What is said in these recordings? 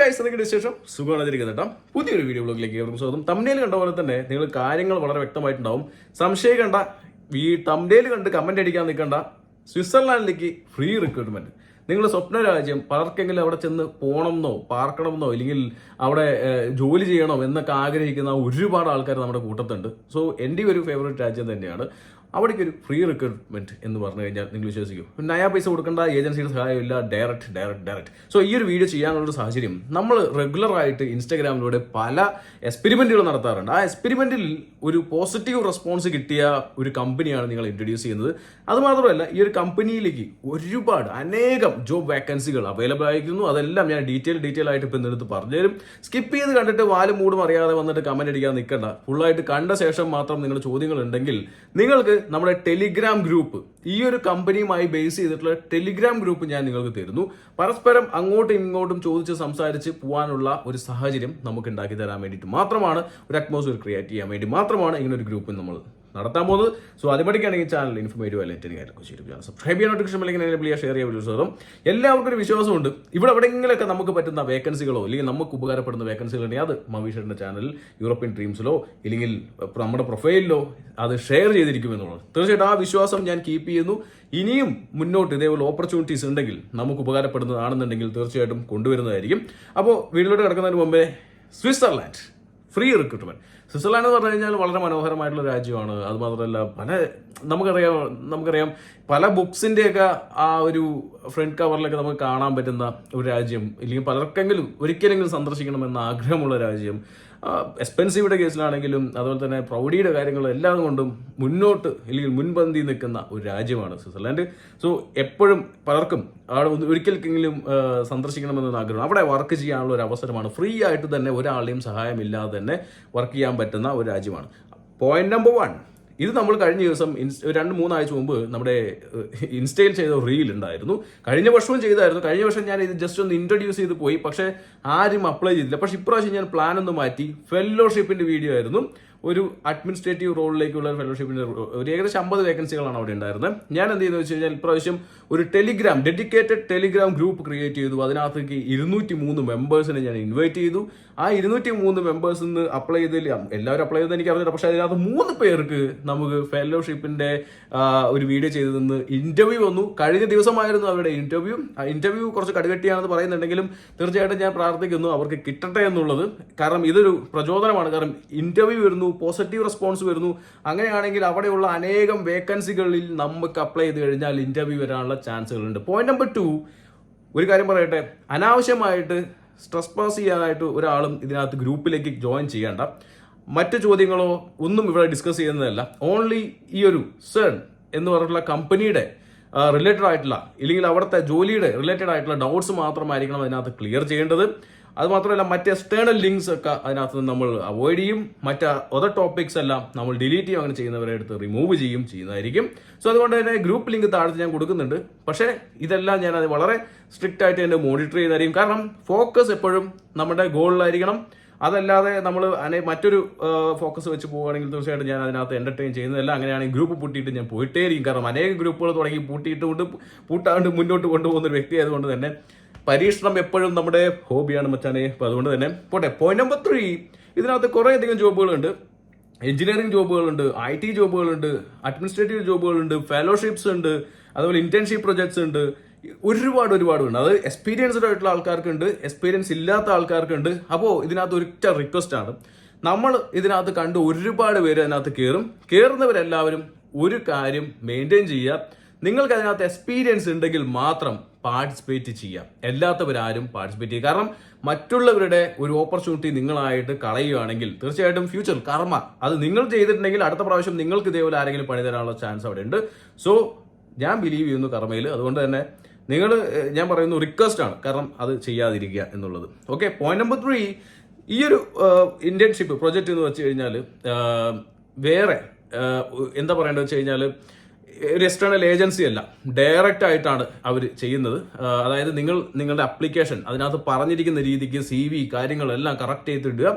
Guys, എന്തൊക്കെ വിശേഷം? സുഖമായിരിക്കുന്നത് കേട്ടോ. പുതിയൊരു വീഡിയോ ബ്ലോഗിലേക്ക് ഏവർക്കും സ്വാഗതം. തംബ്നെയിൽ കണ്ട പോലെ തന്നെ നിങ്ങൾ കാര്യങ്ങൾ വളരെ വ്യക്തമായിട്ടുണ്ടാവും. സംശയം കണ്ട ഈ തംബ്നെയിൽ കണ്ട് കമന്റ് അടിക്കാൻ നിൽക്കണ്ട. സ്വിറ്റ്സർലാൻഡിലേക്ക് ഫ്രീ റിക്രൂട്ട്മെന്റ്. നിങ്ങളുടെ സ്വപ്ന രാജ്യം പലർക്കെങ്കിലും അവിടെ ചെന്ന് പോകണമെന്നോ പാർക്കണമെന്നോ ഇല്ലെങ്കിൽ അവിടെ ജോലി ചെയ്യണം എന്നൊക്കെ ആഗ്രഹിക്കുന്ന ഒരുപാട് ആൾക്കാർ നമ്മുടെ കൂട്ടത്തുണ്ട്. സോ എൻ്റെ ഒരു ഫേവറേറ്റ് രാജ്യം തന്നെയാണ്. അവിടേക്ക് ഒരു ഫ്രീ റിക്രൂട്ട്മെന്റ് എന്ന് പറഞ്ഞു കഴിഞ്ഞാൽ നിങ്ങൾ വിശ്വസിക്കും, നയാ പൈസ കൊടുക്കേണ്ട, ഏജൻസിയുടെ സഹായമില്ല, ഡയറക്റ്റ്. സോ ഈ ഒരു വീഡിയോ ചെയ്യാനുള്ളൊരു സാഹചര്യം, നമ്മൾ റെഗുലറായിട്ട് ഇൻസ്റ്റാഗ്രാമിലൂടെ പല എക്സ്പെരിമെന്റുകൾ നടത്താറുണ്ട്. ആ എക്സ്പെരിമെന്റിൽ ഒരു പോസിറ്റീവ് റെസ്പോൺസ് കിട്ടിയ ഒരു കമ്പനിയാണ് നിങ്ങൾ ഇൻട്രൊഡ്യൂസ് ചെയ്യുന്നത്. അതുമാത്രമല്ല, ഈ ഒരു കമ്പനിയിലേക്ക് ഒരുപാട് അനേകം ജോബ് വേക്കൻസികൾ അവൈലബിൾ ആയിരിക്കുന്നു. അതെല്ലാം ഞാൻ ഡീറ്റെയിൽ ആയിട്ട് ഇപ്പം ഇന്നെടുത്ത് പറഞ്ഞുതരും. സ്കിപ്പ് ചെയ്ത് കണ്ടിട്ട് വാലും മൂടും അറിയാതെ വന്നിട്ട് കമന്റ് അടിക്കാൻ നിൽക്കണ്ട. ഫുള്ളായിട്ട് കണ്ട ശേഷം മാത്രം നിങ്ങളുടെ ചോദ്യങ്ങൾ ഉണ്ടെങ്കിൽ നിങ്ങൾക്ക് നമ്മുടെ ടെലിഗ്രാം ഗ്രൂപ്പ്, ഈ ഒരു കമ്പനിയുമായി ബേസ് ചെയ്തിട്ടുള്ള ടെലിഗ്രാം ഗ്രൂപ്പ് ഞാൻ നിങ്ങൾക്ക് തരുന്നു. പരസ്പരം അങ്ങോട്ടും ഇങ്ങോട്ടും ചോദിച്ച് സംസാരിച്ച് പോകാനുള്ള ഒരു സാഹചര്യം നമുക്ക് ഉണ്ടാക്കി തരാൻ വേണ്ടിയിട്ട് മാത്രമാണ്, ഒരു അറ്റ്മോസ്ഫിയർ ക്രിയേറ്റ് ചെയ്യാൻ വേണ്ടി മാത്രമാണ് ഇങ്ങനെ ഒരു ഗ്രൂപ്പ് നമ്മൾ നടത്താൻ പോകുന്നത്. സോ അതുപടിക്കാണെങ്കിൽ ചാനൽ ഇൻഫോർമേറ്റീവ് ആയിട്ട് സബ്സ്ക്രൈബ് ചെയ്യാൻ, നോട്ടിഫിക്കേഷൻ അല്ലെങ്കിൽ ഷെയർ ചെയ്യാൻ വിശ്വാസം. എല്ലാവർക്കും ഒരു വിശ്വാസമുണ്ട്, ഇവിടെ എവിടെയെങ്കിലൊക്കെ നമുക്ക് പറ്റുന്ന വേക്കൻസികളോ അല്ലെങ്കിൽ നമുക്ക് ഉപകാരപ്പെടുന്ന വേക്കൻസികൾ ഉണ്ടെങ്കിൽ അത് മവീഷയുടെ ചാനലിൽ യൂറോപ്യൻ ഡ്രീംസിലോ ഇല്ലെങ്കിൽ നമ്മുടെ പ്രൊഫൈലിലോ അത് ഷെയർ ചെയ്തിരിക്കുമെന്നുള്ളത് തീർച്ചയായിട്ടും ആ വിശ്വാസം ഞാൻ കീപ്പ് ചെയ്യുന്നു. ഇനിയും മുന്നോട്ട് ഇതേപോലെ ഓപ്പർച്യൂണിറ്റീസ് ഉണ്ടെങ്കിൽ നമുക്ക് ഉപകാരപ്പെടുന്നതാണെന്നുണ്ടെങ്കിൽ തീർച്ചയായിട്ടും കൊണ്ടുവരുന്നതായിരിക്കും. അപ്പോൾ വീട്ടിലോട്ട് കിടക്കുന്നതിന് മുമ്പേ സ്വിറ്റ്സർലാൻഡ് ഫ്രീ റിക്രൂട്ട്മെന്റ്. സ്വിറ്റ്സർലാൻഡ് എന്ന് പറഞ്ഞു കഴിഞ്ഞാൽ വളരെ മനോഹരമായിട്ടുള്ള രാജ്യമാണ്. അതുമാത്രമല്ല നമുക്കറിയാം പല ബുക്സിന്റെയൊക്കെ ആ ഒരു ഫ്രണ്ട് കവറിലൊക്കെ നമുക്ക് കാണാൻ പറ്റുന്ന ഒരു രാജ്യം, ഇല്ലെങ്കിൽ പലർക്കെങ്കിലും ഒരിക്കലെങ്കിലും സന്ദർശിക്കണമെന്ന ആഗ്രഹമുള്ള രാജ്യം. എക്സ്പെൻസീവിയുടെ കേസിലാണെങ്കിലും അതുപോലെ തന്നെ പ്രൗഢിയുടെ കാര്യങ്ങളും എല്ലാം കൊണ്ടും മുന്നോട്ട് അല്ലെങ്കിൽ മുൻപന്തി നിൽക്കുന്ന ഒരു രാജ്യമാണ് സ്വിറ്റ്സർലാൻഡ്. സോ എപ്പോഴും പലർക്കും അവിടെ ഒരിക്കലെങ്കിലും സന്ദർശിക്കണമെന്ന ആഗ്രഹം. അവിടെ വർക്ക് ചെയ്യാനുള്ള ഒരു അവസരമാണ്. ഫ്രീ ആയിട്ട് തന്നെ ഒരാളുടെയും സഹായമില്ലാതെ തന്നെ വർക്ക് ചെയ്യാൻ പറ്റുന്ന ഒരു രാജ്യമാണ്. പോയിന്റ് നമ്പർ 1, ഇത് നമ്മൾ കഴിഞ്ഞ ദിവസം 2-3 ആഴ്ച മുമ്പ് നമ്മുടെ ഇൻസ്റ്റയിൽ ചെയ്ത റീൽ ഉണ്ടായിരുന്നു. കഴിഞ്ഞ വർഷവും ചെയ്തായിരുന്നു. കഴിഞ്ഞ വർഷം ഞാൻ ഇത് ജസ്റ്റ് ഒന്ന് ഇൻട്രൊഡ്യൂസ് ചെയ്ത് പോയി, പക്ഷേ ആരും അപ്ലൈ ചെയ്തില്ല. പക്ഷെ ഇപ്രാവശ്യം ഞാൻ പ്ലാൻ ഒന്ന് മാറ്റി. ഫെല്ലോഷിപ്പിന്റെ വീഡിയോ ആയിരുന്നു. ഒരു അഡ്മിനിസ്ട്രേറ്റീവ് റോളിലേക്കുള്ള ഫെലോഷിപ്പിന്റെ ഒരു ഏകദേശം 50 വേക്കൻസികളാണ് അവിടെ ഉണ്ടായിരുന്നത്. ഞാൻ എന്ത് ചെയ്തെന്ന് വെച്ച് കഴിഞ്ഞാൽ ഇപ്രാവശ്യം ഒരു ഡെഡിക്കേറ്റഡ് ടെലിഗ്രാം ഗ്രൂപ്പ് ക്രിയേറ്റ് ചെയ്തു. അതിനകത്തേക്ക് 203 മെമ്പേഴ്സിനെ ഞാൻ ഇൻവൈറ്റ് ചെയ്തു. ആ 203 മെമ്പേഴ്സിൽ നിന്ന് അപ്ലൈ ചെയ്തില്ല, എല്ലാവരും അപ്ലൈ ചെയ്തെന്ന് എനിക്ക് അറിയില്ല. പക്ഷെ അതിനകത്ത് 3 പേർക്ക് നമുക്ക് ഫെലോഷിപ്പിന്റെ ഒരു വീഡിയോ ചെയ്തതെന്ന് ഇന്റർവ്യൂ വന്നു. കഴിഞ്ഞ ദിവസമായിരുന്നു അവരുടെ ഇന്റർവ്യൂ. ആ ഇന്റർവ്യൂ കുറച്ച് കടുകട്ടിയാണെന്ന് പറയുന്നുണ്ടെങ്കിലും തീർച്ചയായിട്ടും ഞാൻ പ്രാർത്ഥിക്കുന്നു അവർക്ക് കിട്ടട്ടെ എന്നുള്ളത്. കാരണം ഇതൊരു പ്രചോദനമാണ്. കാരണം ഇന്റർവ്യൂ വരുന്നു, പോസിറ്റീവ് റെസ്പോൺസ് വരുന്നു. അങ്ങനെയാണെങ്കിൽ അവിടെയുള്ള അനേകം വേക്കൻസികളിൽ നമുക്ക് അപ്ലൈ ചെയ്ത് കഴിഞ്ഞാൽ ഇന്റർവ്യൂ വരാനുള്ള ചാൻസുകളുണ്ട്. പോയിന്റ് നമ്പർ 2, ഒരു കാര്യം പറയട്ടെ, അനാവശ്യമായിട്ട് സ്ട്രെസ് പാസ് ചെയ്യാനായിട്ട് ഒരാളും ഇതിനകത്ത് ഗ്രൂപ്പിലേക്ക് ജോയിൻ ചെയ്യേണ്ട. മറ്റു ചോദ്യങ്ങളോ ഒന്നും ഇവിടെ ഡിസ്കസ് ചെയ്യുന്നതല്ല. ഓൺലി ഈ ഒരു CERN എന്ന് പറഞ്ഞിട്ടുള്ള കമ്പനിയുടെ റിലേറ്റഡ് ആയിട്ടുള്ള ഇല്ലെങ്കിൽ അവിടുത്തെ ജോലിയുടെ റിലേറ്റഡ് ആയിട്ടുള്ള ഡൗട്ട്സ് മാത്രമായിരിക്കണം അതിനകത്ത് ക്ലിയർ ചെയ്യേണ്ടത്. അതുമാത്രമല്ല മറ്റ് എക്സ്റ്റേണൽ ലിങ്ക്സ് ഒക്കെ അതിനകത്ത് നമ്മൾ അവോയ്ഡ് ചെയ്യും. മറ്റ് അതർ ടോപ്പിക്സ് എല്ലാം നമ്മൾ ഡിലീറ്റ് ചെയ്യും. അങ്ങനെ ചെയ്യുന്നവരെ എടുത്ത് റിമൂവ് ചെയ്യുന്നതായിരിക്കും. സോ അതുകൊണ്ട് തന്നെ ഗ്രൂപ്പ് ലിങ്ക് താഴത്ത് ഞാൻ കൊടുക്കുന്നുണ്ട്. പക്ഷേ ഇതെല്ലാം ഞാൻ അത് വളരെ സ്ട്രിക്റ്റ് ആയിട്ട് തന്നെ മോണിറ്റർ ചെയ്യുന്നതായിരിക്കും. കാരണം ഫോക്കസ് എപ്പോഴും നമ്മുടെ ഗോളിലായിരിക്കണം. അതല്ലാതെ നമ്മൾ മറ്റൊരു ഫോക്കസ് വെച്ച് പോവുകയാണെങ്കിൽ തീർച്ചയായിട്ടും ഞാൻ അതിനകത്ത് എന്റർടൈൻ ചെയ്യുന്നതല്ല. അങ്ങനെയാണെങ്കിൽ ഗ്രൂപ്പ് പൂട്ടിയിട്ട് ഞാൻ പോയിട്ടേയിരിക്കും. കാരണം അനേക ഗ്രൂപ്പുകൾ തുടങ്ങി പൂട്ടാണ്ട് മുന്നോട്ട് കൊണ്ടുപോകുന്ന ഒരു വ്യക്തി ആയതുകൊണ്ട് തന്നെ പരീക്ഷണം എപ്പോഴും നമ്മുടെ ഹോബിയാണ് മച്ചാനെ. അപ്പോൾ അതുകൊണ്ട് തന്നെ പോട്ടെ. പോയിന്റ് നമ്പർ 3, ഇതിനകത്ത് കുറേയധികം ജോബുകളുണ്ട്. എഞ്ചിനീയറിംഗ് ജോബുകളുണ്ട്, IT ജോബുകളുണ്ട്, അഡ്മിനിസ്ട്രേറ്റീവ് ജോബുകളുണ്ട്, ഫെലോഷിപ്സ് ഉണ്ട്, അതുപോലെ ഇന്റേൺഷിപ്പ് പ്രൊജക്ട്സ് ഉണ്ട്. ഒരുപാട് ഉണ്ട്. അത് എക്സ്പീരിയൻസ്ഡ് ആയിട്ടുള്ള ആൾക്കാർക്കുണ്ട്, എക്സ്പീരിയൻസ് ഇല്ലാത്ത ആൾക്കാർക്കുണ്ട്. അപ്പോൾ ഇതിനകത്ത് ഒരൊറ്റ റിക്വസ്റ്റ് ആണ്, നമ്മൾ ഇതിനകത്ത് കണ്ട് ഒരുപാട് പേര് അതിനകത്ത് കയറുന്നവരെല്ലാവരും ഒരു കാര്യം മെയിൻറ്റെയിൻ ചെയ്യുക. നിങ്ങൾക്ക് അതിനകത്ത് എക്സ്പീരിയൻസ് ഉണ്ടെങ്കിൽ മാത്രം പാർട്ടിസിപ്പേറ്റ് ചെയ്യാം. എല്ലാത്തവരാരും പാർട്ടിസിപ്പേറ്റ് ചെയ്യുക. കാരണം മറ്റുള്ളവരുടെ ഒരു ഓപ്പർച്യൂണിറ്റി നിങ്ങളായിട്ട് കളയുകയാണെങ്കിൽ തീർച്ചയായിട്ടും ഫ്യൂച്ചർ കർമ്മ അത് നിങ്ങൾ ചെയ്തിട്ടുണ്ടെങ്കിൽ അടുത്ത പ്രാവശ്യം നിങ്ങൾക്ക് ഇതേപോലെ ആരെങ്കിലും പണി തരാനുള്ള ചാൻസ് അവിടെ ഉണ്ട്. സോ ഞാൻ ബിലീവ് ചെയ്യുന്നു കർമ്മയിൽ. അതുകൊണ്ട് തന്നെ ഞാൻ പറയുന്നു റിക്വസ്റ്റ് ആണ്, കാരണം അത് ചെയ്യാതിരിക്കുക എന്നുള്ളത്. ഓക്കെ. പോയിന്റ് നമ്പർ 3, ഈ ഒരു ഇന്റേൺഷിപ്പ് പ്രൊജക്റ്റ് എന്ന് വെച്ച് കഴിഞ്ഞാൽ വേറെ എന്താ പറയേണ്ടത് വെച്ച് കഴിഞ്ഞാൽ ഒരു എക്സ്റ്റേണൽ ഏജൻസി അല്ല, ഡയറക്റ്റ് ആയിട്ടാണ് അവർ ചെയ്യുന്നത്. അതായത് നിങ്ങളുടെ അപ്ലിക്കേഷൻ അതിനകത്ത് പറഞ്ഞിരിക്കുന്ന രീതിക്ക് CV കാര്യങ്ങളെല്ലാം കറക്റ്റ് ചെയ്തിടുക.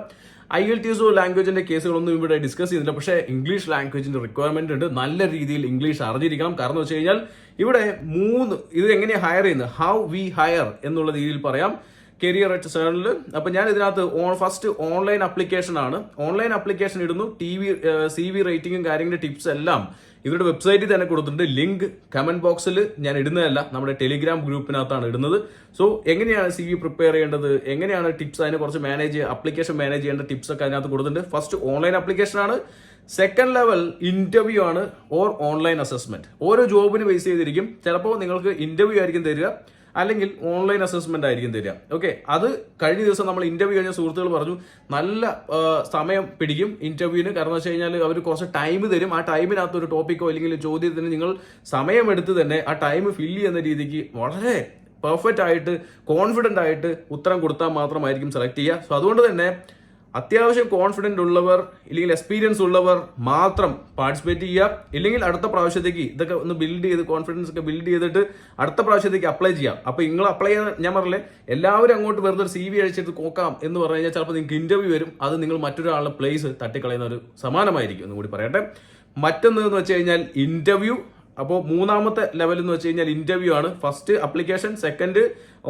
IELTS ലാംഗ്വേജിന്റെ കേസുകളൊന്നും ഇവിടെ ഡിസ്കസ് ചെയ്തില്ല. പക്ഷേ ഇംഗ്ലീഷ് ലാംഗ്വേജിന്റെ റിക്വയർമെന്റ് ഉണ്ട്. നല്ല രീതിയിൽ ഇംഗ്ലീഷ് അറിഞ്ഞിരിക്കണം. കാരണം എന്ന് വെച്ച് കഴിഞ്ഞാൽ ഇവിടെ ഇത് എങ്ങനെയാണ് ഹയർ ചെയ്യുന്നത്, ഹൗ വി ഹയർ എന്നുള്ള രീതിയിൽ പറയാം. കരിയർ അറ്റ് സേണിൽ. അപ്പം ഞാൻ ഇതിനകത്ത് ഫസ്റ്റ് ഓൺലൈൻ ആപ്ലിക്കേഷൻ ആണ്. ഓൺലൈൻ ആപ്ലിക്കേഷൻ ഇടുന്നു. CV റേറ്റിംഗും കാര്യങ്ങളുടെ ടിപ്സ് എല്ലാം ഇവരുടെ വെബ്സൈറ്റിൽ തന്നെ കൊടുത്തിട്ടുണ്ട്. ലിങ്ക് കമന്റ് ബോക്സിൽ ഞാൻ ഇടുന്നതല്ല, നമ്മുടെ ടെലിഗ്രാം ഗ്രൂപ്പിനകത്താണ് ഇടുന്നത്. സോ എങ്ങനെയാണ് CV പ്രിപ്പയർ ചെയ്യേണ്ടത്, എങ്ങനെയാണ് ടിപ്സ്, അതിനെ കുറച്ച് ആപ്ലിക്കേഷൻ മാനേജ് ചെയ്യേണ്ട ടിപ്സ് ഒക്കെ അതിനകത്ത് കൊടുത്തിട്ടുണ്ട്. ഫസ്റ്റ് ഓൺലൈൻ ആപ്ലിക്കേഷൻ ആണ്. സെക്കൻഡ് ലെവൽ ഇന്റർവ്യൂ ആണ് ഓർ ഓൺലൈൻ അസസ്മെന്റ്. ഓരോ ജോബിന് ബേസ് ചെയ്തിരിക്കും. ചിലപ്പോൾ നിങ്ങൾക്ക് ഇന്റർവ്യൂ ആയിരിക്കും തരിക, അല്ലെങ്കിൽ ഓൺലൈൻ അസസ്മെന്റ് ആയിരിക്കും തരിക. ഓക്കെ, അത് കഴിഞ്ഞ ദിവസം നമ്മൾ ഇന്റർവ്യൂ കഴിഞ്ഞ സുഹൃത്തുക്കൾ പറഞ്ഞു നല്ല സമയം പിടിക്കും ഇന്റർവ്യൂവിന്. കാരണം വെച്ച് കഴിഞ്ഞാൽ അവർ കുറച്ച് ടൈം തരും. ആ ടൈമിനകത്ത് ഒരു ടോപ്പിക്കോ അല്ലെങ്കിൽ ചോദ്യത്തിന് നിങ്ങൾ സമയമെടുത്ത് തന്നെ ആ ടൈം ഫില്ല് ചെയ്യുന്ന രീതിക്ക് വളരെ പെർഫെക്റ്റ് ആയിട്ട് കോൺഫിഡന്റ് ആയിട്ട് ഉത്തരം കൊടുത്താൽ മാത്രമായിരിക്കും സെലക്ട് ചെയ്യുക. സോ അതുകൊണ്ട് തന്നെ അത്യാവശ്യം കോൺഫിഡന്റ് ഉള്ളവർ ഇല്ലെങ്കിൽ എക്സ്പീരിയൻസ് ഉള്ളവർ മാത്രം പാർട്ടിസിപ്പേറ്റ് ചെയ്യുക. ഇല്ലെങ്കിൽ അടുത്ത പ്രാവശ്യത്തേക്ക് ഇതൊക്കെ ഒന്ന് ബിൽഡ് ചെയ്ത് കോൺഫിഡൻസ് ഒക്കെ ബിൽഡ് ചെയ്തിട്ട് അടുത്ത പ്രാവശ്യത്തേക്ക് അപ്ലൈ ചെയ്യാം. അപ്പോൾ നിങ്ങൾ അപ്ലൈ ചെയ്യാൻ ഞാൻ പറഞ്ഞില്ലേ, എല്ലാവരും അങ്ങോട്ട് വെറുതെ ഒരു CV അഴിച്ചിട്ട് നോക്കാം എന്ന് പറഞ്ഞു കഴിഞ്ഞാൽ ചിലപ്പോൾ നിങ്ങൾക്ക് ഇന്റർവ്യൂ വരും. അത് നിങ്ങൾ മറ്റൊരാളുടെ പ്ലേസ് തട്ടിക്കളയുന്ന ഒരു സമാനമായിരിക്കും എന്നും കൂടി പറയട്ടെ. മറ്റൊന്ന് എന്ന് വെച്ച് കഴിഞ്ഞാൽ ഇന്റർവ്യൂ. അപ്പോൾ മൂന്നാമത്തെ ലെവൽ എന്ന് വെച്ച് കഴിഞ്ഞാൽ ഇന്റർവ്യൂ ആണ്. First application, second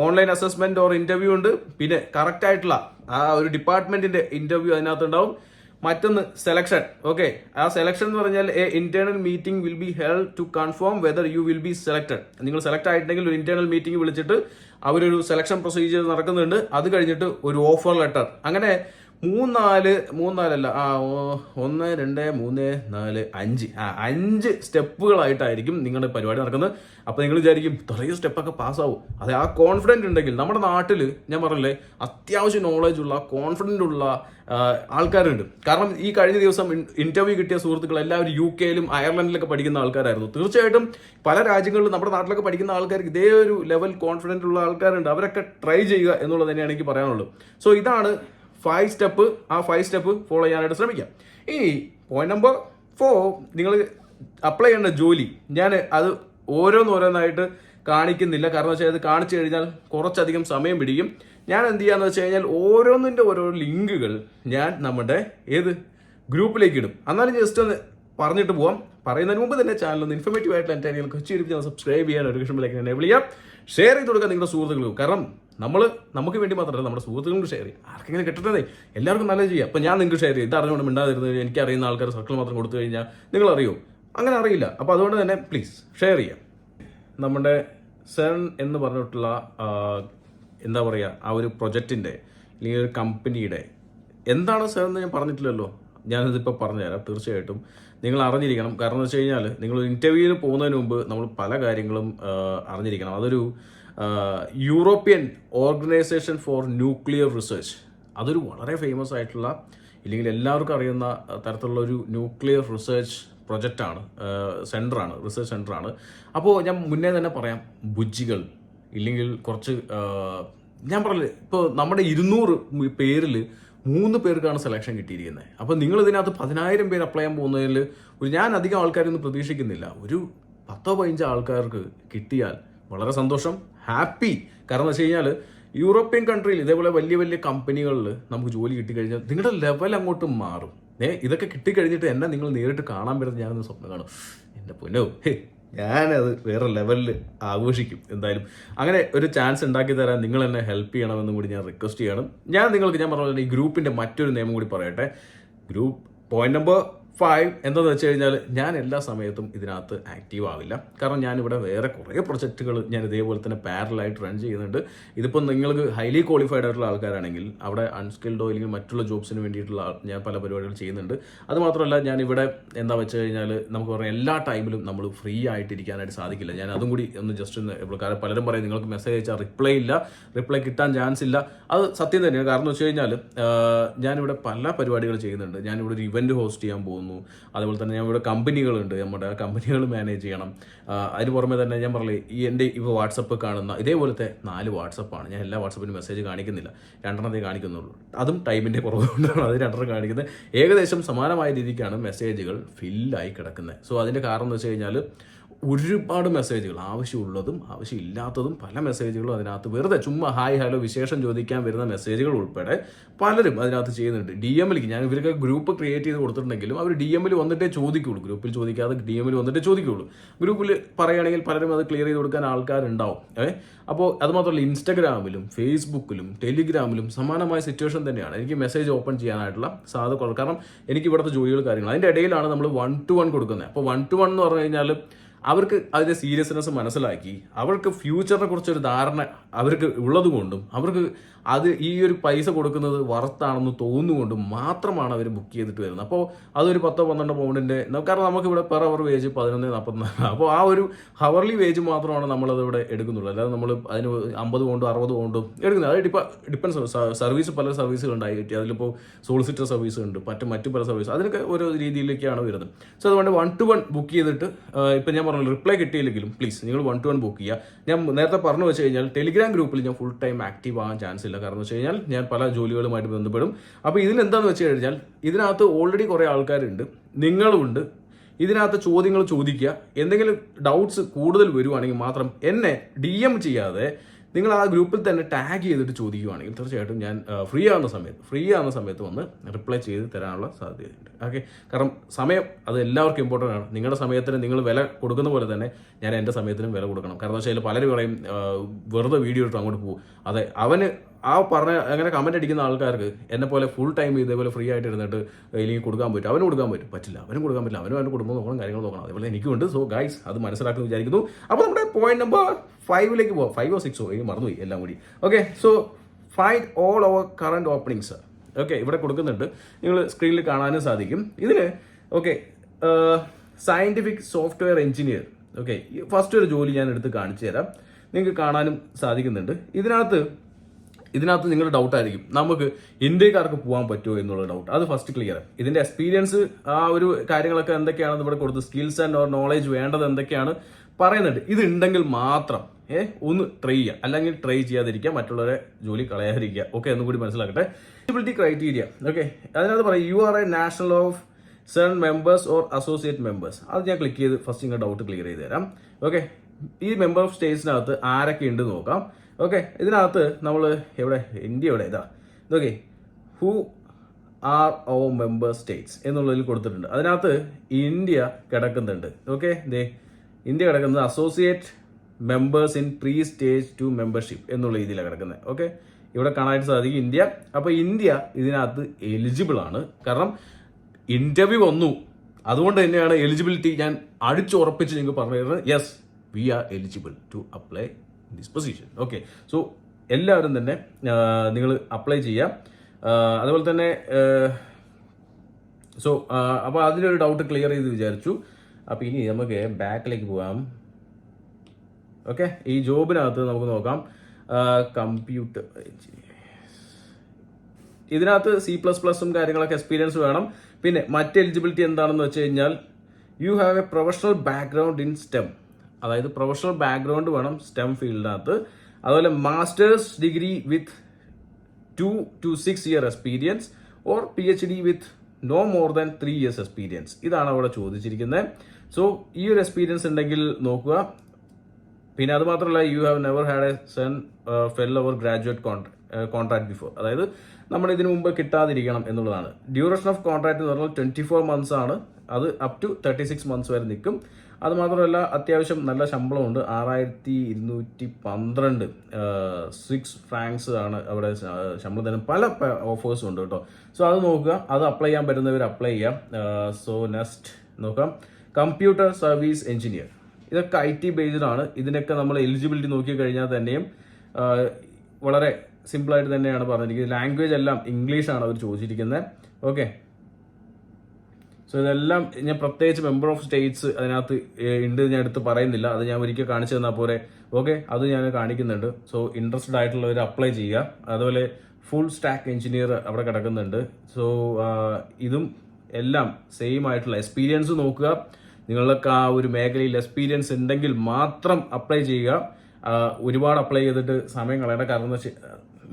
online assessment or interview ഉണ്ട്. പിന്നെ കറക്റ്റ് ആയിട്ടുള്ള ആ ഒരു ഡിപ്പാർട്ട്മെന്റിന്റെ ഇന്റർവ്യൂ അതിനകത്ത് ഉണ്ടാവും. മറ്റൊന്ന് സെലക്ഷൻ. ഓക്കെ, ആ സെലക്ഷൻ എന്ന് പറഞ്ഞാൽ internal meeting will be held to confirm whether you will be selected. നിങ്ങൾ സെലക്ട് ആയിട്ടുണ്ടെങ്കിൽ ഒരു ഇന്റേണൽ മീറ്റിംഗ് വിളിച്ചിട്ട് അവരൊരു സെലക്ഷൻ പ്രൊസീജിയർ നടക്കുന്നുണ്ട്. അത് കഴിഞ്ഞിട്ട് ഒരു ഓഫർ ലെറ്റർ. അങ്ങനെ 1 2 3 4 5 സ്റ്റെപ്പുകളായിട്ടായിരിക്കും നിങ്ങളുടെ പരിപാടി നടക്കുന്നത്. അപ്പോൾ നിങ്ങൾ വിചാരിക്കും ഇത്രയും സ്റ്റെപ്പൊക്കെ പാസ്സാവും. അതെ, ആ കോൺഫിഡൻറ്റ് ഉണ്ടെങ്കിൽ നമ്മുടെ നാട്ടിൽ ഞാൻ പറഞ്ഞില്ലേ അത്യാവശ്യം നോളജ് ഉള്ള കോൺഫിഡൻ്റ് ഉള്ള ആൾക്കാരുണ്ട്. കാരണം ഈ കഴിഞ്ഞ ദിവസം ഇന്റർവ്യൂ കിട്ടിയ സുഹൃത്തുക്കൾ എല്ലാവരും UK യിലും അയർലൻഡിലൊക്കെ പഠിക്കുന്ന ആൾക്കാരായിരുന്നു. തീർച്ചയായിട്ടും പല രാജ്യങ്ങളിലും നമ്മുടെ നാട്ടിലൊക്കെ പഠിക്കുന്ന ആൾക്കാർക്ക് ഇതേ ഒരു ലെവൽ കോൺഫിഡൻറ്റ് ഉള്ള ആൾക്കാരുണ്ട്. അവരൊക്കെ ട്രൈ ചെയ്യുക എന്നുള്ളത് തന്നെയാണ് എനിക്ക് പറയാനുള്ളത്. സോ ഇതാണ് 5 സ്റ്റെപ്പ്. ആ 5 സ്റ്റെപ്പ് ഫോളോ ചെയ്യാനായിട്ട് ശ്രമിക്കാം. ഇനി പോയിന്റ് നമ്പർ 4, നിങ്ങൾ അപ്ലൈ ചെയ്യേണ്ട ജോലി. ഞാൻ അത് ഓരോന്നായിട്ട് കാണിക്കുന്നില്ല. കാരണം വെച്ചാൽ അത് കാണിച്ചു കഴിഞ്ഞാൽ കുറച്ചധികം സമയം പിടിക്കും. ഞാൻ എന്ത് ചെയ്യാന്ന് വെച്ച് കഴിഞ്ഞാൽ ഓരോന്നിൻ്റെ ഓരോ ലിങ്കുകൾ ഞാൻ നമ്മുടെ ഗ്രൂപ്പിലേക്ക് ഇടും. എന്നാലും ജസ്റ്റ് ഒന്ന് പറഞ്ഞിട്ട് പോവാം. പറയുന്നതിന് മുമ്പ് തന്നെ ചാനൽ ഒന്ന് ഇൻഫോർമേറ്റീവ് ആയിട്ടുള്ള എൻ്റെ കാര്യങ്ങൾ കൊച്ചു സബ്സ്ക്രൈബ് ചെയ്യാൻ നോട്ടിഫിക്കേഷനിലേക്ക് എനേബിൾ ചെയ്യാം. ഷെയർ ചെയ്ത് കൊടുക്കുക നിങ്ങളുടെ സുഹൃത്തുക്കൾക്ക്. കാരണം നമുക്ക് വേണ്ടി മാത്രമല്ല, നമ്മുടെ സുഹൃത്തുക്കൾക്ക് ഷെയർ ചെയ്യും. ആർക്കെങ്കിലും കിട്ടട്ടെ, എല്ലാവർക്കും നല്ലത് ചെയ്യാം. അപ്പോൾ ഞാൻ നിങ്ങൾക്ക് ഷെയർ ചെയ്യും. ഇത് അറിഞ്ഞുകൊണ്ട് മിണ്ടാതിരുന്നത് എനിക്ക് അറിയുന്ന ആൾക്കാർ സർക്കിൾ മാത്രം കൊടുത്തു കഴിഞ്ഞാൽ നിങ്ങൾ അറിയോ? അങ്ങനെ അറിയില്ല. അപ്പോൾ അതുകൊണ്ട് തന്നെ പ്ലീസ് ഷെയർ ചെയ്യാം. നമ്മുടെ സെർൺ എന്ന് പറഞ്ഞിട്ടുള്ള എന്താ പറയുക, ആ ഒരു പ്രൊജക്റ്റിൻ്റെ അല്ലെങ്കിൽ ഒരു കമ്പനിയുടെ എന്താണ് സെർൺ എന്ന് ഞാൻ പറഞ്ഞിട്ടില്ലല്ലോ. ഞാനിതിപ്പോൾ പറഞ്ഞുതരാം. തീർച്ചയായിട്ടും നിങ്ങൾ അറിഞ്ഞിരിക്കണം. കാരണം എന്ന് വെച്ച് കഴിഞ്ഞാൽ നിങ്ങൾ ഇൻ്റർവ്യൂവിന് പോകുന്നതിന് മുമ്പ് നമ്മൾ പല കാര്യങ്ങളും അറിഞ്ഞിരിക്കണം. അതൊരു European organisation for nuclear research. അതൊരു വളരെ ഫേമസ് ആയിട്ടുള്ള ഇല്ലെങ്കിൽ എല്ലാവർക്കും അറിയുന്ന തരത്തിലുള്ള ഒരു ന്യൂക്ലിയർ റിസർച്ച് പ്രൊജക്റ്റാണ്, സെൻ്ററാണ്, റിസർച്ച് സെൻ്ററാണ്. അപ്പോൾ ഞാൻ മുന്നേ തന്നെ പറയാം, ബുജ്ജികൾ ഇല്ലെങ്കിൽ കുറച്ച് ഞാൻ പറഞ്ഞില്ലേ, ഇപ്പോൾ നമ്മുടെ 200 പേരിൽ 3 പേർക്കാണ് സെലക്ഷൻ കിട്ടിയിരിക്കുന്നത്. അപ്പോൾ നിങ്ങൾ ഇതിനകത്ത് 10,000 പേര് അപ്ലൈ ചെയ്യാൻ പോകുന്നതിൽ ഞാൻ അധികം ആൾക്കാരൊന്നും പ്രതീക്ഷിക്കുന്നില്ല. ഒരു 10-15 ആൾക്കാർക്ക് കിട്ടിയാൽ വളരെ സന്തോഷം, ഹാപ്പി. കാരണം എന്ന് വെച്ച് കഴിഞ്ഞാൽ യൂറോപ്യൻ കൺട്രിയിൽ ഇതേപോലെ വലിയ വലിയ കമ്പനികളിൽ നമുക്ക് ജോലി കിട്ടിക്കഴിഞ്ഞാൽ നിങ്ങളുടെ ലെവൽ അങ്ങോട്ട് മാറും. ഇതൊക്കെ കിട്ടിക്കഴിഞ്ഞിട്ട് എന്നെ നിങ്ങൾ നേരിട്ട് കാണാൻ പറ്റുന്ന ഞാനൊന്ന് സ്വപ്നം കാണും. എൻ്റെ പൊന്നോ, ഞാനത് വേറെ ലെവലിൽ ആഘോഷിക്കും. എന്തായാലും അങ്ങനെ ഒരു ചാൻസ് ഉണ്ടാക്കി തരാൻ നിങ്ങൾ എന്നെ ഹെൽപ്പ് ചെയ്യണമെന്നും കൂടി ഞാൻ റിക്വസ്റ്റ് ചെയ്യണം. ഞാൻ പറഞ്ഞ ഈ ഗ്രൂപ്പിൻ്റെ മറ്റൊരു നിയമം കൂടി പറയട്ടെ. ഗ്രൂപ്പ് പോയിന്റ് നമ്പർ 5 എന്താണെന്ന് വെച്ച് കഴിഞ്ഞാൽ ഞാൻ എല്ലാ സമയത്തും ഇതിനകത്ത് ആക്റ്റീവ് ആവില്ല. കാരണം ഞാനിവിടെ വേറെ കുറേ പ്രൊജക്റ്റുകൾ ഞാൻ ഇതേപോലെ തന്നെ പാരലായിട്ട് റൺ ചെയ്യുന്നുണ്ട്. ഇതിപ്പോൾ നിങ്ങൾക്ക് ഹൈലി ക്വാളിഫൈഡ് ആയിട്ടുള്ള ആൾക്കാരാണെങ്കിൽ അവിടെ അൺസ്കിൽഡോ അല്ലെങ്കിൽ മറ്റുള്ള ജോബ്സിന് വേണ്ടിയിട്ടുള്ള ഞാൻ പല പരിപാടികൾ ചെയ്യുന്നുണ്ട്. അതുമാത്രമല്ല ഞാനിവിടെ എന്താ വെച്ച് കഴിഞ്ഞാൽ നമുക്ക് പറയാം എല്ലാ ടൈമിലും നമ്മൾ ഫ്രീ ആയിട്ടിരിക്കാനായിട്ട് സാധിക്കില്ല. ഞാൻ അതും കൂടി ഒന്ന് ജസ്റ്റ് കാരണം പലരും പറയും നിങ്ങൾക്ക് മെസ്സേജ് അയച്ചാൽ റിപ്ലൈ കിട്ടാൻ ചാൻസ് ഇല്ല. അത് സത്യം തന്നെയാണ്. കാരണം എന്ന് വെച്ച് കഴിഞ്ഞാൽ ഞാനിവിടെ പല പരിപാടികൾ ചെയ്യുന്നുണ്ട്. ഞാനിവിടെ ഒരു ഇവൻറ്റ് ഹോസ്റ്റ് ചെയ്യാൻ പോകുന്നു. അതുപോലെ തന്നെ ഞാൻ ഇവിടെ കമ്പനികളുണ്ട്, നമ്മുടെ കമ്പനികൾ മാനേജ് ചെയ്യണം. അതിന് പുറമെ തന്നെ ഞാൻ പറഞ്ഞില്ലേ, എൻ്റെ ഇപ്പോൾ വാട്സപ്പ് കാണുന്ന ഇതേപോലത്തെ 4 വാട്സപ്പാണ്. ഞാൻ എല്ലാ വാട്സപ്പിനും മെസ്സേജ് കാണിക്കുന്നില്ല, 2 കാണിക്കുന്നുള്ളൂ. അതും ടൈമിൻ്റെ കുറവ് കൊണ്ടാണ് അത് 2 കാണിക്കുന്നത്. ഏകദേശം സമാനമായ രീതിക്കാണ് മെസ്സേജുകൾ ഫില്ലായി കിടക്കുന്നത്. സോ അതിൻ്റെ കാരണം എന്ന് വെച്ച് കഴിഞ്ഞാൽ ഒരുപാട് മെസ്സേജുകൾ, ആവശ്യമുള്ളതും ആവശ്യമില്ലാത്തതും പല മെസ്സേജുകളും അതിനകത്ത് വെറുതെ ചുമ്മാ ഹായ് ഹലോ വിശേഷം ചോദിക്കാൻ വരുന്ന മെസ്സേജുകൾ ഉൾപ്പെടെ പലരും അതിനകത്ത് ചെയ്യുന്നുണ്ട്. DM-ലേക്ക് ഞാൻ ഇവർക്ക് ഗ്രൂപ്പ് ക്രിയേറ്റ് ചെയ്ത് കൊടുത്തിട്ടുണ്ടെങ്കിലും അവർ DM-ൽ വന്നിട്ടേ ചോദിക്കുകയുള്ളൂ, ഗ്രൂപ്പിൽ ചോദിക്കാതെ DM-ൽ വന്നിട്ടേ ചോദിക്കുകയുള്ളൂ. ഗ്രൂപ്പിൽ പറയുകയാണെങ്കിൽ പലരും അത് ക്ലിയർ ചെയ്ത് കൊടുക്കാൻ ആൾക്കാരുണ്ടാവും. അപ്പോൾ അതുമാത്രമല്ല ഇൻസ്റ്റാഗ്രാമിലും ഫേസ്ബുക്കിലും ടെലിഗ്രാമിലും സമാനമായ സിറ്റുവേഷൻ തന്നെയാണ്. എനിക്ക് മെസ്സേജ് ഓപ്പൺ ചെയ്യാനായിട്ടുള്ള സാധ്യത കുറവ്. കാരണം എനിക്ക് ഇവിടുത്തെ ജോലികൾ കാര്യങ്ങൾ അതിൻ്റെ ഇടയിലാണ് നമ്മൾ 1-to-1 കൊടുക്കുന്നത്. അപ്പോൾ 1-to-1 എന്ന് പറഞ്ഞു കഴിഞ്ഞാൽ അവർക്ക് അതിൻ്റെ സീരിയസ്നെസ് മനസ്സിലാക്കി അവർക്ക് ഫ്യൂച്ചറിനെ കുറിച്ചൊരു ധാരണ അവർക്ക് ഉള്ളത് കൊണ്ടും അവർക്ക് അത് ഈ ഒരു പൈസ കൊടുക്കുന്നത് വറുത്താണെന്ന് തോന്നുകൊണ്ടും മാത്രമാണ് അവർ ബുക്ക് ചെയ്തിട്ട് വരുന്നത്. അപ്പോൾ അതൊരു 10-12 പൗണ്ടിൻ്റെ, കാരണം നമുക്കിവിടെ പെർ അവർ വേജ് 11.44. അപ്പോൾ ആ ഒരു ഹവർലി വേജ് മാത്രമാണ് നമ്മളത് ഇവിടെ എടുക്കുന്നുള്ളൂ. അല്ലാതെ നമ്മൾ അതിന് 50 പൗണ്ടും 60 പൗണ്ടും എടുക്കുന്നത്. അത് ഡിപ്പെൻസ്. സർവീസ് പല സർവീസുകളുണ്ടായി, അതിലിപ്പോൾ സോളിസിറ്റർ സർവീസ് ഉണ്ട്, മറ്റു പല സർവീസ്, അതിനൊക്കെ ഓരോ രീതിയിലേക്കാണ് വരുന്നത്. സോ അതുകൊണ്ട് 1-to-1 ബുക്ക് ചെയ്തിട്ട് ഇപ്പം ഞാൻ പറഞ്ഞല്ലോ റിപ്ലൈ കിട്ടിയില്ലെങ്കിലും പ്ലീസ് നിങ്ങൾ 1-to-1 ബുക്ക് ചെയ്യുക. ഞാൻ നേരത്തെ പറഞ്ഞു വെച്ച് കഴിഞ്ഞാൽ ടെലിഗ്രാം ഗ്രൂപ്പിൽ ഞാൻ ഫുൾ ടൈം ആക്റ്റീവ് ആകാൻ ചാൻസ് ഇല്ല. കാരണം എന്ന് വെച്ച് കഴിഞ്ഞാൽ ഞാൻ പല ജോലികളുമായിട്ട് ബന്ധപ്പെടും. അപ്പോൾ ഇതിലെന്താണെന്ന് വെച്ച് കഴിഞ്ഞാൽ ഇതിനകത്ത് ഓൾറെഡി കുറേ ആൾക്കാരുണ്ട്, നിങ്ങളുമുണ്ട്. ഇതിനകത്ത് ചോദ്യങ്ങൾ ചോദിക്കുക. എന്തെങ്കിലും ഡൗട്ട്സ് കൂടുതൽ വരുവാണെങ്കിൽ മാത്രം എന്നെ DM ചെയ്യാതെ നിങ്ങൾ ആ ഗ്രൂപ്പിൽ തന്നെ ടാഗ് ചെയ്തിട്ട് ചോദിക്കുകയാണെങ്കിൽ തീർച്ചയായിട്ടും ഞാൻ ഫ്രീ ആവുന്ന സമയത്ത് വന്ന് റിപ്ലൈ ചെയ്ത് തരാനുള്ള സാധ്യതയുണ്ട്. ഓക്കെ, കാരണം സമയം അത് എല്ലാവർക്കും ഇമ്പോർട്ടൻ്റ് ആണ്. നിങ്ങളുടെ സമയത്തിന് നിങ്ങൾ വില കൊടുക്കുന്ന പോലെ തന്നെ ഞാൻ എൻ്റെ സമയത്തിനും വില കൊടുക്കണം. കാരണം എന്ന് വെച്ചാൽ പലരും പറയും വെറുതെ വീഡിയോ ഇട്ട് അങ്ങോട്ട് പോകും. അതെ, അവന് ആ പറഞ്ഞ അങ്ങനെ കമന്റ് അടിക്കുന്ന ആൾക്കാർക്ക് എന്നെ പോലെ ഫുൾ ടൈം ഇതേപോലെ ഫ്രീ ആയിട്ട് ഇരുന്നിട്ട് എനിക്ക് കൊടുക്കാൻ പറ്റും, അവനും കൊടുക്കാൻ പറ്റില്ല, അവനും അവൻ്റെ കുടുംബം നോക്കണം, കാര്യങ്ങൾ നോക്കണം. അതേപോലെ എനിക്കുണ്ട്. സോ ഗൈസ് അത് മനസ്സിലാക്കുന്നു വിചാരിക്കുന്നു. അപ്പോൾ നമ്മുടെ പോയിന്റ് നമ്പർ 5 പോവാം. 5 or 6 എനിക്ക് മറന്നുപോയി എല്ലാം കൂടി. Okay, so find all our current openings. Okay, ഇവിടെ കൊടുക്കുന്നുണ്ട്, നിങ്ങൾ സ്ക്രീനിൽ കാണാനും സാധിക്കും. ഇതിൽ okay scientific software engineer. Okay, first ഒരു ജോലി ഞാൻ എടുത്ത് കാണിച്ചു തരാം, നിങ്ങൾക്ക് കാണാനും സാധിക്കുന്നുണ്ട്. ഇതിനകത്ത് നിങ്ങളുടെ ഡൗട്ടായിരിക്കും നമുക്ക് ഇന്ത്യക്കാർക്ക് പോകാൻ പറ്റുമോ എന്നുള്ള ഡൗട്ട്. അത് ഫസ്റ്റ് ക്ലിയർ. ഇതിന്റെ എക്സ്പീരിയൻസ് ആ ഒരു കാര്യങ്ങളൊക്കെ എന്തൊക്കെയാണെന്ന് ഇവിടെ കൊടുത്ത് സ്കിൽസ് ആൻഡ് നോളേജ് വേണ്ടത് എന്തൊക്കെയാണ് പറയുന്നുണ്ട്. ഇത് ഉണ്ടെങ്കിൽ മാത്രം ഒന്ന് ട്രൈ ചെയ്യുക, അല്ലെങ്കിൽ ട്രൈ ചെയ്യാതിരിക്കുക, മറ്റുള്ളവരെ ജോലി കളയാതിരിക്കുക. ഓക്കെ, എന്നും കൂടി മനസ്സിലാക്കട്ടെ. Eligibility criteria. ഓക്കെ, അതിനകത്ത് പറയും you are A national of seven members or associate members. അത് ഞാൻ ക്ലിക്ക് ചെയ്ത് ഫസ്റ്റ് നിങ്ങളുടെ ഡൗട്ട് ക്ലിയർ ചെയ്ത് തരാം. ഓക്കെ, ഈ മെമ്പർ ഓഫ് സ്റ്റേറ്റ്സിനകത്ത് ആരൊക്കെ ഉണ്ട് നോക്കാം. ഓക്കെ, ഇതിനകത്ത് നമ്മൾ ഇന്ത്യ ഇതാ. Okay, who are our member states എന്നുള്ളതിൽ കൊടുത്തിട്ടുണ്ട്. അതിനകത്ത് ഇന്ത്യ കിടക്കുന്നുണ്ട്. ഓക്കെ, ഇന്ത്യ കിടക്കുന്നത് associate members in pre stage 2 membership എന്നുള്ള രീതിയിലാണ് കിടക്കുന്നത്. ഓക്കെ, ഇവിടെ കാണാനായിട്ട് സാധിക്കും ഇന്ത്യ. അപ്പോൾ ഇന്ത്യ ഇതിനകത്ത് എലിജിബിൾ ആണ്. കാരണം ഇന്റർവ്യൂ വന്നു, അതുകൊണ്ട് തന്നെയാണ് എലിജിബിലിറ്റി ഞാൻ അടിച്ചുറപ്പിച്ച് നിങ്ങൾക്ക് പറഞ്ഞു തരുന്നത്. Yes, we are eligible to apply this position. Okay, so എല്ലാവരും തന്നെ നിങ്ങൾ അപ്ലൈ ചെയ്യാം. അതുപോലെ തന്നെ സോ അപ്പോൾ അതിലൊരു ഡൗട്ട് ക്ലിയർ ചെയ്ത് വിചാരിച്ചു. അപ്പോൾ ഇനി നമുക്ക് ബാക്കിലേക്ക് പോകാം. ഓക്കെ, ഈ ജോബിനകത്ത് നമുക്ക് നോക്കാം. കമ്പ്യൂട്ടർ ഇതിനകത്ത് C++ഉം കാര്യങ്ങളൊക്കെ എക്സ്പീരിയൻസ് വേണം. പിന്നെ മറ്റ് എലിജിബിലിറ്റി എന്താണെന്ന് വെച്ച് കഴിഞ്ഞാൽ you have a professional background in STEM. അതായത് പ്രൊഫഷണൽ ബാക്ക്ഗ്രൗണ്ട് വേണം STEM ഫീൽഡിനകത്ത്. അതുപോലെ masters degree with 2 to 6 year experience or PhD with no more than 3 years experience. ഇതാണ് അവിടെ ചോദിച്ചിരിക്കുന്നത്. സോ ഈ ഒരു എക്സ്പീരിയൻസ് ഉണ്ടെങ്കിൽ നോക്കുക. പിന്നെ അത് മാത്രമല്ല you have never had a CERN fellow or graduate contract before. അതായത് നമ്മൾ ഇതിനു മുമ്പ് കിട്ടാതിരിക്കണം എന്നുള്ളതാണ്. ഡ്യൂറേഷൻ ഓഫ് കോൺട്രാക്ട് എന്ന് പറഞ്ഞാൽ 24 months ആണ്. അത് അപ് ടു 36 months വരെ നിൽക്കും. അത് മാത്രമല്ല അത്യാവശ്യം നല്ല ശമ്പളമുണ്ട്. 6212 6 ഫ്രാങ്ക്സ് ആണ് അവിടെ ശമ്പളം തരുന്നത്. പല ഓഫേഴ്സും ഉണ്ട് കേട്ടോ. സോ അത് നോക്കുക, അത് അപ്ലൈ ചെയ്യാൻ പറ്റുന്നവർ അപ്ലൈ ചെയ്യാം. സോ നെക്സ്റ്റ് നോക്കാം, കമ്പ്യൂട്ടർ സർവീസ് എഞ്ചിനീയർ. ഇതൊക്കെ IT ബേസ്ഡ് ആണ്. ഇതിനൊക്കെ നമ്മൾ എലിജിബിലിറ്റി നോക്കി കഴിഞ്ഞാൽ തന്നെയും വളരെ സിമ്പിളായിട്ട് തന്നെയാണ് പറഞ്ഞിരിക്കുന്നത്. ലാംഗ്വേജ് എല്ലാം ഇംഗ്ലീഷാണ് അവർ ചോദിച്ചിരിക്കുന്നത്. ഓക്കെ, സോ ഇതെല്ലാം ഞാൻ പ്രത്യേകിച്ച് മെമ്പർ ഓഫ് സ്റ്റേറ്റ്സ് അതിനകത്ത് ഉണ്ട്, ഞാൻ എടുത്ത് പറയുന്നില്ല. അത് ഞാൻ ഒരിക്കൽ കാണിച്ചു തന്നാൽ പോരെ. ഓക്കെ, അത് ഞാൻ കാണിക്കുന്നുണ്ട്. സോ ഇൻട്രസ്റ്റഡ് ആയിട്ടുള്ളവർ അപ്ലൈ ചെയ്യുക. അതുപോലെ ഫുൾ സ്റ്റാക്ക് എഞ്ചിനീയർ അവിടെ കിടക്കുന്നുണ്ട്. സോ ഇതും എല്ലാം സെയിം ആയിട്ടുള്ള എക്സ്പീരിയൻസ് നോക്കുക. നിങ്ങൾക്ക് ആ ഒരു മേഖലയിൽ എക്സ്പീരിയൻസ് ഉണ്ടെങ്കിൽ മാത്രം അപ്ലൈ ചെയ്യുക. ഒരുപാട് അപ്ലൈ ചെയ്തിട്ട് സമയം കളയേണ്ട. കാരണം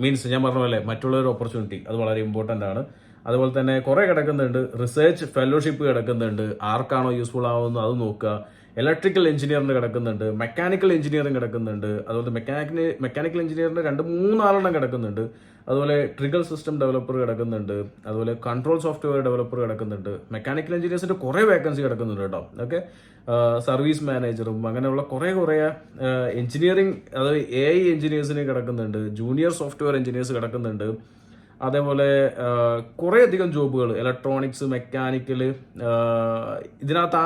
മീൻസ് ഞാൻ പറഞ്ഞ പോലെ മറ്റുള്ളൊരു ഓപ്പർച്യൂണിറ്റി അത് വളരെ ഇമ്പോർട്ടൻ്റ് ആണ്. അതുപോലെ തന്നെ കുറേ കിടക്കുന്നുണ്ട്. റിസർച്ച് ഫെലോഷിപ്പ് കിടക്കുന്നുണ്ട്. ആർക്കാണോ യൂസ്ഫുൾ ആവുന്നത് അത് നോക്കുക. ഇലക്ട്രിക്കൽ എഞ്ചിനീയറിന് കിടക്കുന്നുണ്ട്, മെക്കാനിക്കൽ എഞ്ചിനീയറിംഗ് കിടക്കുന്നുണ്ട്, അതുപോലെ മെക്കാനിക്കൽ എഞ്ചിനീയറിന് 2-3 കിടക്കുന്നുണ്ട്, അതുപോലെ ട്രിഗർ സിസ്റ്റം ഡെവലപ്പർ കിടക്കുന്നുണ്ട്, അതുപോലെ കൺട്രോൾ സോഫ്റ്റ്വെയർ ഡെവലപ്പർ കിടക്കുന്നുണ്ട്, മെക്കാനിക്കൽ എഞ്ചിനീയേഴ്സിന്റെ കുറേ വേക്കൻസി കിടക്കുന്നുണ്ട് കേട്ടോ. ഓക്കെ, സർവീസ് മാനേജറും അങ്ങനെയുള്ള കുറേ എഞ്ചിനീയറിംഗ്, അതായത് AI എഞ്ചിനീയേഴ്സിന് കിടക്കുന്നുണ്ട്, ജൂനിയർ സോഫ്റ്റ്വെയർ എഞ്ചിനീയേഴ്സ് കിടക്കുന്നുണ്ട്. അതേപോലെ കുറേയധികം ജോബുകൾ, ഇലക്ട്രോണിക്സ്, മെക്കാനിക്കൽ, ഇതിനകത്ത്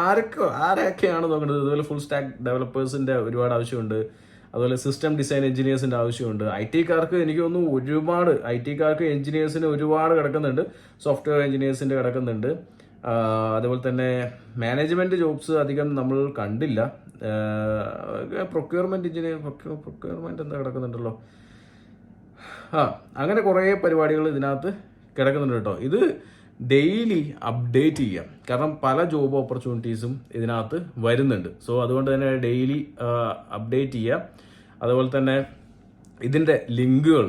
ആരൊക്കെയാണ് നോക്കേണ്ടത്. അതുപോലെ ഫുൾ സ്റ്റാക്ക് ഡെവലപ്പേഴ്സിന്റെ ഒരുപാട് ആവശ്യമുണ്ട്, അതുപോലെ സിസ്റ്റം ഡിസൈൻ എഞ്ചിനീയേഴ്സിന്റെ ആവശ്യമുണ്ട്. IT-കാർക്ക് എനിക്ക് തോന്നുന്നു ഒരുപാട് IT-കാർക്ക് എഞ്ചിനീയേഴ്സിന് ഒരുപാട് കിടക്കുന്നുണ്ട്, സോഫ്റ്റ്വെയർ എഞ്ചിനീയേഴ്സിന്റെ കിടക്കുന്നുണ്ട്. അതുപോലെ തന്നെ മാനേജ്മെന്റ് ജോബ്സ് അധികം നമ്മൾ കണ്ടില്ല. പ്രൊക്യൂർമെന്റ് എഞ്ചിനീയർ, പ്രൊക്യൂർമെന്റ് എന്താ കിടക്കുന്നുണ്ടല്ലോ. അങ്ങനെ കുറേ പരിപാടികൾ ഇതിനകത്ത് കിടക്കുന്നുണ്ട് കേട്ടോ. ഇത് ഡെയിലി അപ്ഡേറ്റ് ചെയ്യാം, കാരണം പല ജോബ് ഓപ്പർച്യൂണിറ്റീസും ഇതിനകത്ത് വരുന്നുണ്ട്. സോ അതുകൊണ്ട് തന്നെ ഡെയിലി അപ്ഡേറ്റ് ചെയ്യാം. അതുപോലെ തന്നെ ഇതിൻ്റെ ലിങ്കുകൾ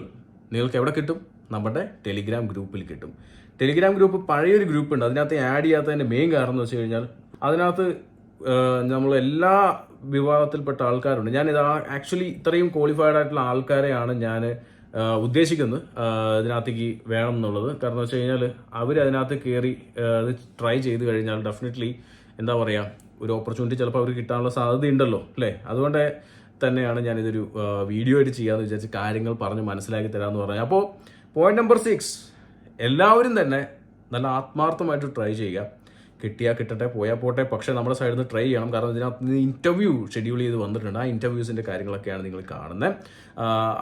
നിങ്ങൾക്ക് എവിടെ കിട്ടും? നമ്മുടെ ടെലിഗ്രാം ഗ്രൂപ്പിൽ കിട്ടും. ടെലിഗ്രാം ഗ്രൂപ്പ് പഴയൊരു ഗ്രൂപ്പ് ഉണ്ട്, അതിനകത്ത് ആഡ് ചെയ്യാത്തതിൻ്റെ മെയിൻ കാരണം എന്ന് വെച്ച് കഴിഞ്ഞാൽ അതിനകത്ത് നമ്മൾ എല്ലാ വിഭാഗത്തിൽപ്പെട്ട ആൾക്കാരുണ്ട്. ഞാനിത് ആക്ച്വലി ഇത്രയും ക്വാളിഫൈഡ് ആയിട്ടുള്ള ആൾക്കാരെയാണ് ഞാൻ ഉദ്ദേശിക്കുന്നത് ഇതിനകത്തേക്ക് വേണം എന്നുള്ളത്. കാരണം എന്ന് വെച്ച് കഴിഞ്ഞാൽ അവർ അതിനകത്ത് കയറി അത് ട്രൈ ചെയ്ത് കഴിഞ്ഞാൽ ഡെഫിനറ്റ്ലി എന്താ പറയുക, ഒരു ഓപ്പർച്യൂണിറ്റി ചിലപ്പോൾ അവർ കിട്ടാനുള്ള സാധ്യതയുണ്ടല്ലോ അല്ലേ. അതുകൊണ്ട് തന്നെയാണ് ഞാനിതൊരു വീഡിയോ ആയിട്ട് ചെയ്യാമെന്ന് വിചാരിച്ച് കാര്യങ്ങൾ പറഞ്ഞ് മനസ്സിലാക്കി തരാമെന്ന് പറഞ്ഞു. അപ്പോൾ പോയിന്റ് നമ്പർ 6, എല്ലാവരും തന്നെ നല്ല ആത്മാർത്ഥമായിട്ട് ട്രൈ ചെയ്യുക. കിട്ടിയാൽ കിട്ടട്ടെ, പോയാൽ പോട്ടെ, പക്ഷേ നമ്മുടെ സൈഡിൽ നിന്ന് ട്രൈ ചെയ്യണം. കാരണം ഇതിനകത്ത് ഇന്റർവ്യൂ ഷെഡ്യൂൾ ചെയ്ത് വന്നിട്ടുണ്ട്. ആ ഇന്റർവ്യൂസിൻ്റെ കാര്യങ്ങളൊക്കെയാണ് നിങ്ങൾ കാണുന്നത്.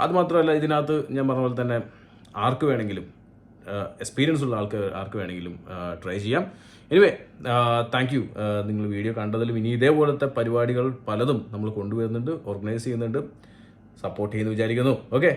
അതുമാത്രമല്ല, ഇതിനകത്ത് ഞാൻ പറഞ്ഞ പോലെ തന്നെ ആർക്ക് വേണമെങ്കിലും, എക്സ്പീരിയൻസ് ഉള്ള ആർക്ക് വേണമെങ്കിലും ട്രൈ ചെയ്യാം. എനിവേ, താങ്ക് യു നിങ്ങൾ വീഡിയോ കണ്ടതിലും. ഇനി ഇതേപോലത്തെ പരിപാടികൾ പലതും നമ്മൾ കൊണ്ടുവരുന്നുണ്ട്, ഓർഗനൈസ് ചെയ്യുന്നുണ്ട്, സപ്പോർട്ട് ചെയ്യുന്നു വിചാരിക്കുന്നു. ഓക്കെ.